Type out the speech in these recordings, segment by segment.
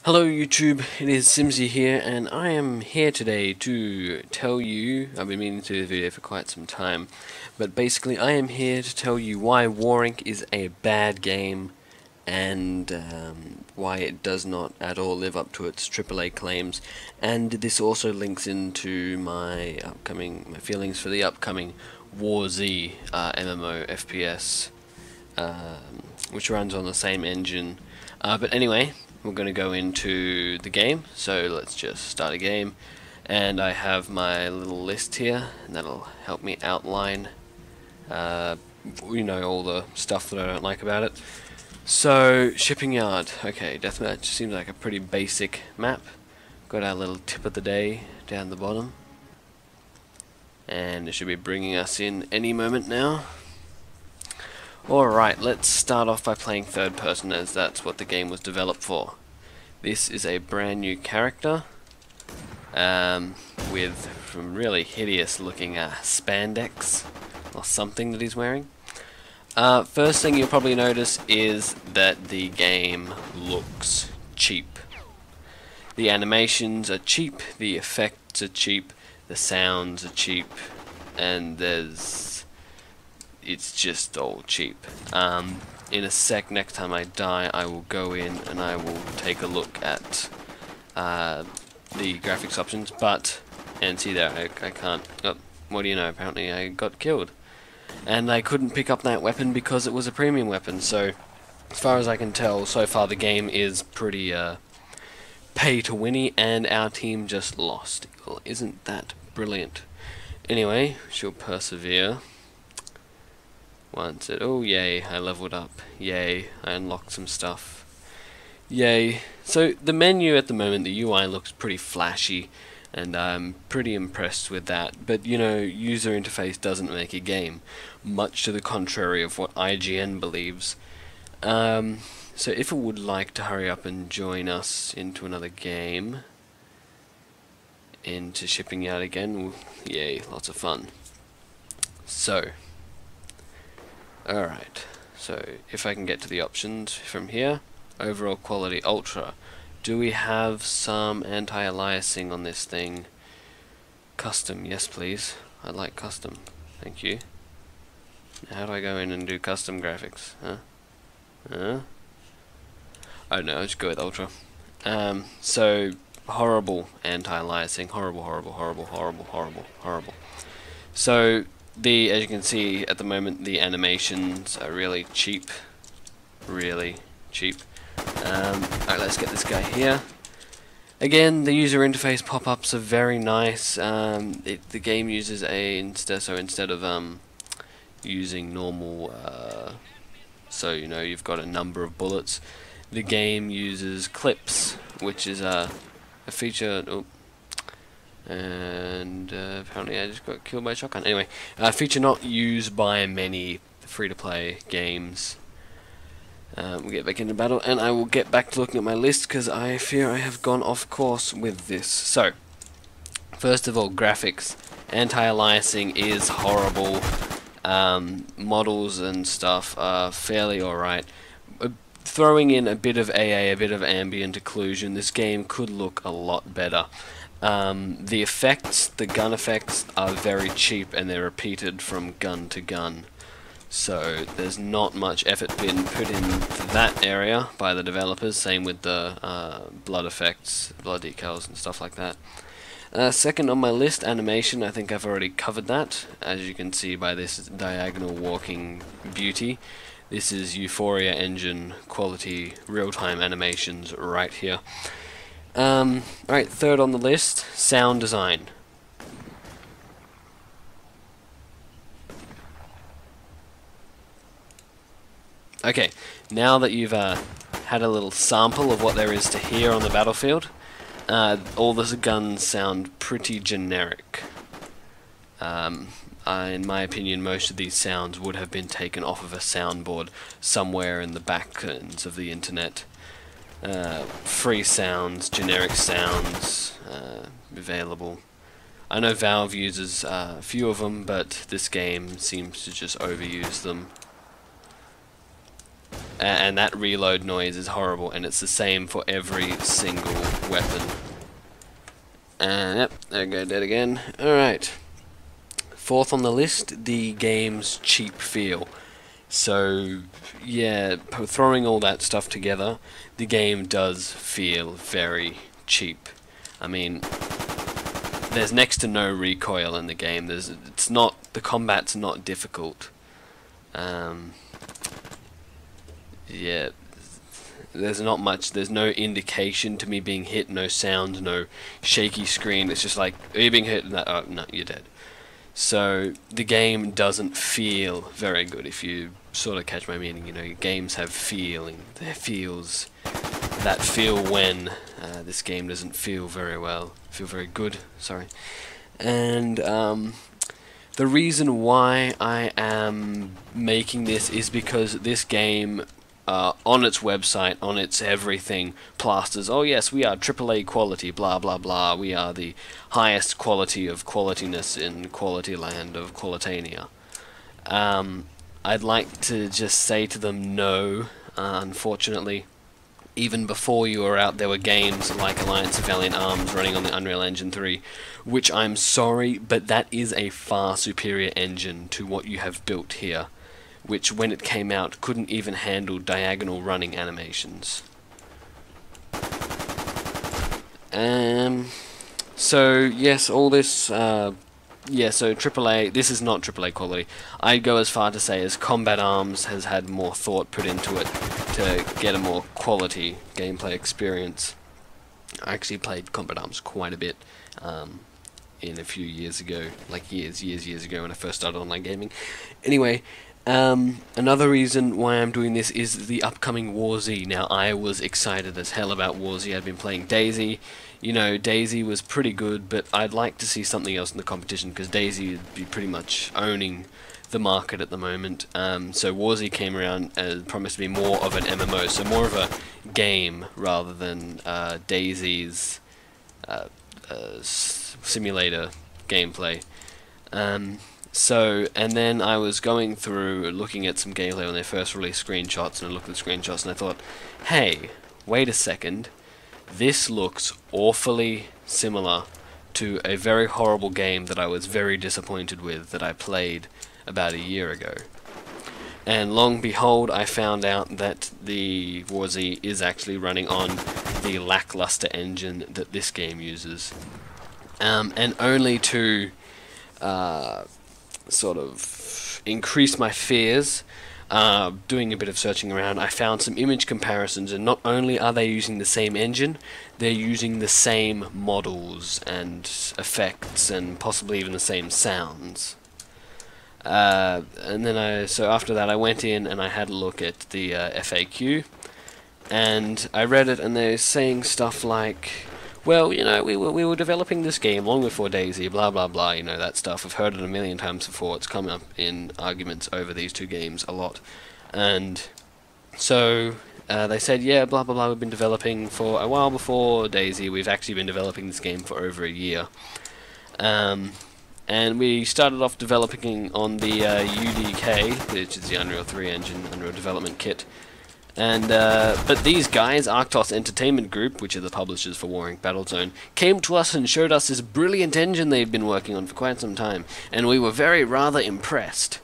Hello YouTube, it is Simsy here, and I am here today to tell you, I've been meaning to do the video for quite some time, but basically I am here to tell you why Warink is a bad game, and why it does not at all live up to its AAA claims, and this also links into my feelings for the upcoming War Z MMO FPS, which runs on the same engine, but anyway, we're going to go into the game, so let's just start a game, and I have my little list here, and that'll help me outline, all the stuff that I don't like about it. So, Shipping Yard, okay, Deathmatch seems like a pretty basic map. Got our little tip of the day down the bottom, and it should be bringing us in any moment now. Alright, let's start off by playing third person, as that's what the game was developed for. This is a brand new character with some really hideous looking spandex or something that he's wearing. First thing you'll probably notice is that the game looks cheap. The animations are cheap, the effects are cheap, the sounds are cheap, and it's just all cheap. In a sec, next time I die, I will go in and I will take a look at the graphics options, and see there, I can't, oh, what do you know, apparently I got killed. And I couldn't pick up that weapon because it was a premium weapon, so as far as I can tell, so far the game is pretty pay to winny, and our team just lost. Well, isn't that brilliant? Anyway, she'll persevere. Once it, oh yay, I leveled up, yay, I unlocked some stuff, yay. So the menu at the moment, the UI looks pretty flashy, and I'm pretty impressed with that, but you know, user interface doesn't make a game, much to the contrary of what IGN believes. So if it would like to hurry up and join us into another game, into Shipping Yard again, yay, lots of fun. So, alright, so if I can get to the options from here, overall quality ultra. Do we have some anti-aliasing on this thing? Custom, yes please. I like custom, thank you. How do I go in and do custom graphics? Huh? Oh no, I'll just go with ultra. So, horrible anti-aliasing, horrible. So, as you can see at the moment, the animations are really cheap. Really cheap. Alright, let's get this guy here. Again, the user interface pop-ups are very nice. The game uses instead of using normal, so you know you've got a number of bullets, the game uses clips, which is a feature. Oh, and apparently I just got killed by a shotgun. Anyway, a feature not used by many free-to-play games. We'll get back into battle, and I will get back to looking at my list, because I fear I have gone off course with this. So, first of all, graphics. Anti-aliasing is horrible. Models and stuff are fairly alright. Throwing in a bit of AA, a bit of ambient occlusion, this game could look a lot better. The effects, the gun effects, are very cheap, and they're repeated from gun to gun. So there's not much effort been put into that area by the developers, same with the blood effects, blood decals and stuff like that. Second on my list, animation. I think I've already covered that, as you can see by this diagonal walking beauty. This is Euphoria engine quality real-time animations right here. Alright, third on the list, sound design. Okay, now that you've had a little sample of what there is to hear on the battlefield, all the guns sound pretty generic. In my opinion, most of these sounds would have been taken off of a soundboard somewhere in the backends of the internet. Free sounds, generic sounds, available. I know Valve uses a few of them, but this game seems to just overuse them. and that reload noise is horrible, and it's the same for every single weapon. And yep, there we go, dead again. Alright. Fourth on the list, the game's cheap feel. So, yeah, throwing all that stuff together, the game does feel very cheap. I mean, there's next to no recoil in the game. The combat's not difficult. Yeah, there's not much. There's no indication to me being hit, no sound, no shaky screen. It's just like, are you being hit? Oh, no, you're dead. So the game doesn't feel very good, if you sort of catch my meaning. You know, games have feeling. There feels that feel when this game doesn't feel very good. Sorry. And the reason why I am making this is because this game, on its website, on its everything, plasters, oh yes, we are AAA quality, blah blah blah, we are the highest quality of qualityness in Quality Land of Qualitania. I'd like to just say to them, no, unfortunately. Even before you were out, there were games like Alliance of Valiant Arms running on the Unreal Engine 3, which I'm sorry, but that is a far superior engine to what you have built here, which when it came out couldn't even handle diagonal running animations. So yes, all this, yeah, so AAA, this is not AAA quality. I'd go as far to say as Combat Arms has had more thought put into it to get a more quality gameplay experience. I actually played Combat Arms quite a bit in a few years ago, like years ago when I first started online gaming. Anyway, another reason why I'm doing this is the upcoming War Z. Now, I was excited as hell about War Z. I'd been playing DayZ. You know, DayZ was pretty good, but I'd like to see something else in the competition, because DayZ would be pretty much owning the market at the moment. So War Z came around and promised to be more of an MMO, so more of a game rather than DayZ's simulator gameplay. So, and then I was going through looking at some gameplay when they first released screenshots, and I looked at the screenshots and I thought, hey, wait a second, this looks awfully similar to a very horrible game that I was very disappointed with that I played about a year ago. And long behold, I found out that the War Z is actually running on the lackluster engine that this game uses. And only to sort of increase my fears, doing a bit of searching around, I found some image comparisons, and not only are they using the same engine, they're using the same models and effects and possibly even the same sounds. And then so after that I went in and I had a look at the FAQ, and I read it, and they're saying stuff like, well, you know, we were developing this game long before DayZ, blah blah blah, you know, that stuff. I've heard it a million times before. It's come up in arguments over these two games a lot. And so they said, yeah, blah blah blah, we've been developing for a while before DayZ. We've actually been developing this game for over a year. And we started off developing on the UDK, which is the Unreal 3 engine, Unreal Development Kit. And but these guys, Arctos Entertainment Group, which are the publishers for Warring Battlezone, came to us and showed us this brilliant engine they've been working on for quite some time, and we were rather impressed.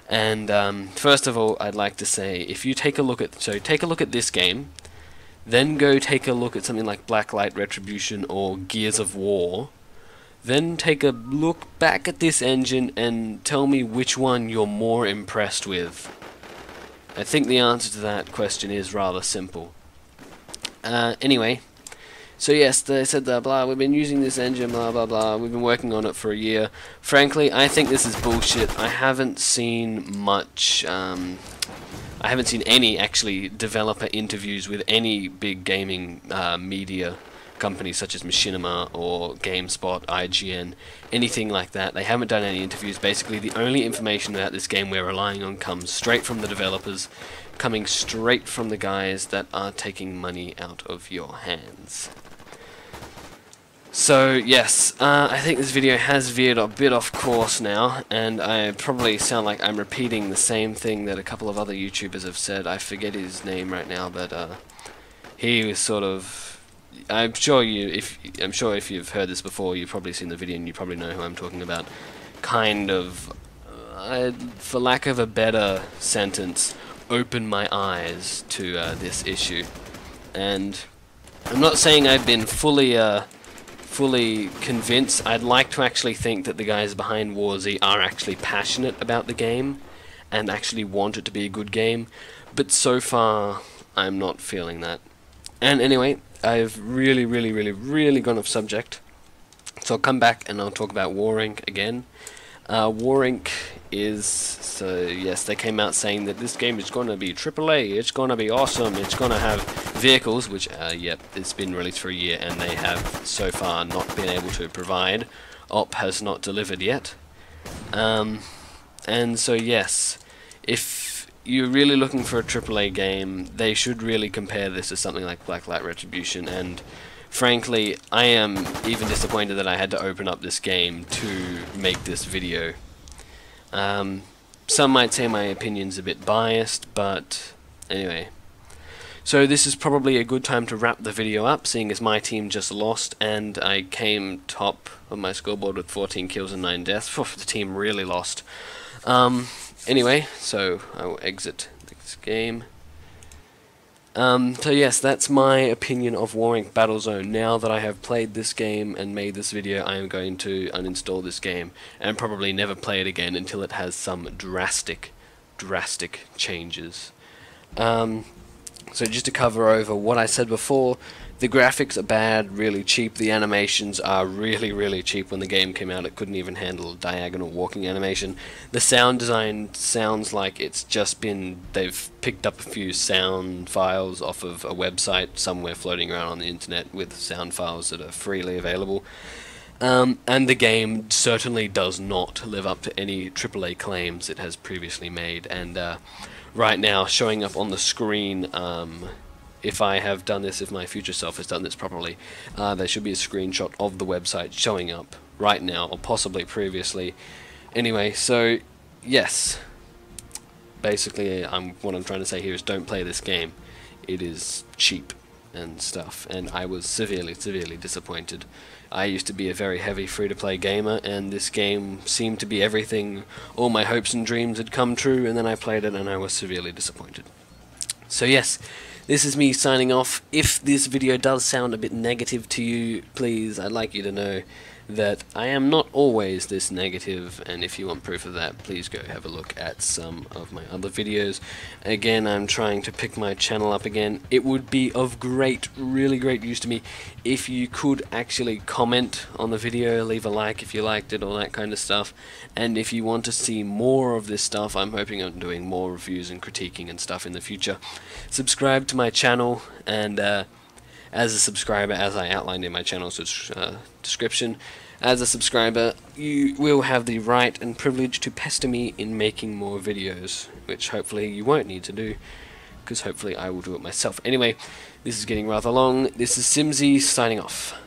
And first of all, I'd like to say, if you take a look at this game, then go take a look at something like Blacklight Retribution or Gears of War, then take a look back at this engine and tell me which one you're more impressed with. I think the answer to that question is rather simple. Anyway, so yes, they said that, blah, we've been using this engine, blah blah blah, we've been working on it for a year. Frankly, I think this is bullshit. I haven't seen much, I haven't seen any, actually, developer interviews with any big gaming media companies such as Machinima or GameSpot, IGN, anything like that. They haven't done any interviews. Basically, the only information about this game we're relying on comes straight from the developers, coming straight from the guys that are taking money out of your hands. So yes, I think this video has veered a bit off course now, and I probably sound like I'm repeating the same thing that a couple of other YouTubers have said. I forget his name right now, but he was sort of. I'm sure if you've heard this before, you've probably seen the video and you probably know who I'm talking about. Kind of, for lack of a better sentence, open my eyes to this issue, and I'm not saying I've been fully convinced. I'd like to actually think that the guys behind WarZ are actually passionate about the game and actually want it to be a good game, but so far I'm not feeling that. And anyway, I've really gone off subject, so I'll come back and I'll talk about Warink again. Warink is, so yes, they came out saying that this game is going to be AAA, it's going to be awesome, it's going to have vehicles, which, yep, it's been released for a year and they have so far not been able to provide. OP has not delivered yet. And so yes, if you're really looking for a AAA game, they should really compare this to something like Blacklight Retribution, and frankly, I am even disappointed that I had to open up this game to make this video. Some might say my opinion's a bit biased, but anyway. So this is probably a good time to wrap the video up, seeing as my team just lost and I came top of my scoreboard with 14 kills and 9 deaths. The team really lost. Anyway, so I will exit this game. So yes, that's my opinion of Warink Battlezone. Now that I have played this game and made this video, I am going to uninstall this game and probably never play it again until it has some drastic changes. So just to cover over what I said before, the graphics are bad, really cheap. The animations are really cheap. When the game came out, it couldn't even handle diagonal walking animation. The sound design sounds like it's just been, they've picked up a few sound files off of a website somewhere floating around on the internet with sound files that are freely available. And the game certainly does not live up to any AAA claims it has previously made. And right now, showing up on the screen, if I have done this, if my future self has done this properly, there should be a screenshot of the website showing up right now, or possibly previously. Anyway, so yes, basically what I'm trying to say here is don't play this game. It is cheap and stuff, and I was severely disappointed. I used to be a very heavy free-to-play gamer, and this game seemed to be everything. All my hopes and dreams had come true, and then I played it and I was severely disappointed. So yes, this is me signing off. If this video does sound a bit negative to you, please, I'd like you to know that I am not always this negative, and if you want proof of that, please go have a look at some of my other videos. Again, I'm trying to pick my channel up again. It would be of really great use to me if you could actually comment on the video, leave a like if you liked it, all that kind of stuff. And if you want to see more of this stuff, I'm hoping on doing more reviews and critiquing and stuff in the future. Subscribe to my channel, and as a subscriber, as I outlined in my channel's description, as a subscriber, you will have the right and privilege to pester me in making more videos, which hopefully you won't need to do, because hopefully I will do it myself. Anyway, this is getting rather long. This is Simsy signing off.